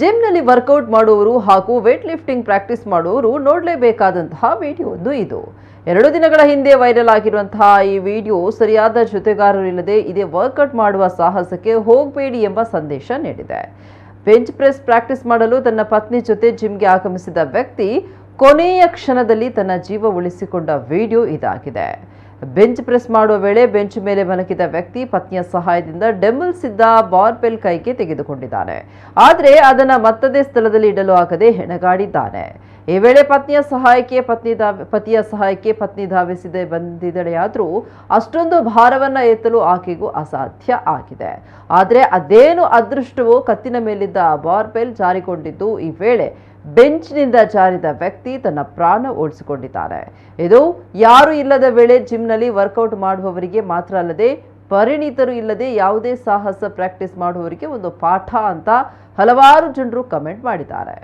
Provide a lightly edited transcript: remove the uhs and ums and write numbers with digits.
ಜಿಮ್ನಲ್ಲಿ workout ಮಾಡುವವರು ಹಾಗೂ weight lifting practice ಮಾಡುವವರು ನೋಡಲೇಬೇಕಾದಂತಹ ವಿಡಿಯೋ ಒಂದು ಇದು. 2 ದಿನಗಳ ಹಿಂದೆ ವೈರಲ್ ಆಗಿರುವಂತಹ ಈ ವಿಡಿಯೋ ಸರಿಯಾದ ಜೊತೆಗಾರರಿಲ್ಲದೆ ಇದೇ ವರ್ಕೌಟ್ ಮಾಡುವ ಸಾಹಸಕ್ಕೆ ಹೋಗಬೇಡಿ ಎಂಬ ಸಂದೇಶ ನೀಡಿದೆ. ಬೆಂಚ್ ಪ್ರೆಸ್ ಪ್ರಾಕ್ಟೀಸ್ ಮಾಡಲು ತನ್ನ ಪತ್ನಿ ಜೊತೆ ಜಿಮ್ಗೆ ಆಗಮಿಸಿದ ವ್ಯಕ್ತಿ ಕೊನೆಯ ಕ್ಷಣದಲ್ಲಿ ತನ್ನ ಜೀವ ಉಳಿಸಿಕೊಂಡ ವಿಡಿಯೋ ಇದಾಗಿದೆ. ಬೆಂಚ್ ಪ್ರೆಸ್ ಮಾಡುವ ವೇಳೆ ಬೆಂಚ್ ಮೇಲೆ ಮಲಗಿದ ವ್ಯಕ್ತಿ ಪತ್ನಿಯ ಸಹಾಯದಿಂದ ಡಂಬಲ್ಸ್ ಇದ್ದ ಬಾರ್ಬೆಲ್ ಕೈಗೆ ತೆಗೆದುಕೊಂಡಿದ್ದಾನೆ. ಆದರೆ ಅದನ್ನು ಮತ್ತದೇ ಸ್ಥಳದಲ್ಲಿ ಇಡಲು ಆಗದೆ ಹೆಣಗಾಡಿದ್ದಾನೆ. ಈ ವೇಳೆ ಪತಿಯ ಸಹಾಯಕ್ಕೆ ಪತ್ನಿ ಧಾವಿಸಿದೆ ಬಂದಿದ್ದಳೆಯಾದರೂ ಅಷ್ಟೊಂದು ಭಾರವನ್ನ ಎತ್ತಲು ಆಕೆಗೂ ಅಸಾಧ್ಯ ಆಗಿದೆ. ಆದರೆ ಅದೇನು ಅದೃಷ್ಟವೋ ಕತ್ತಿನ ಮೇಲಿದ್ದ ಬಾರ್ಬೆಲ್ ಜಾರಿಕೊಂಡಿದ್ದು ಈ ವೇಳೆ ಬೆಂಚ್ನಿಂದ ಜಾರಿದ ವ್ಯಕ್ತಿ ತನ್ನ ಪ್ರಾಣ ಉಳಿಸಿಕೊಂಡಿದ್ದಾನೆ. ಇದು ಯಾರು ಇಲ್ಲದ ವೇಳೆ ಜಿಮ್ನಲ್ಲಿ ವರ್ಕೌಟ್ ಮಾಡುವವರಿಗೆ ಮಾತ್ರ ಅಲ್ಲದೆ ಪರಿಣಿತರು ಇಲ್ಲದೆ ಯಾವುದೇ ಸಾಹಸ ಪ್ರಾಕ್ಟೀಸ್ ಮಾಡುವವರಿಗೆ ಒಂದು ಪಾಠ ಅಂತ ಹಲವಾರು ಜನರು ಕಮೆಂಟ್ ಮಾಡಿದ್ದಾರೆ.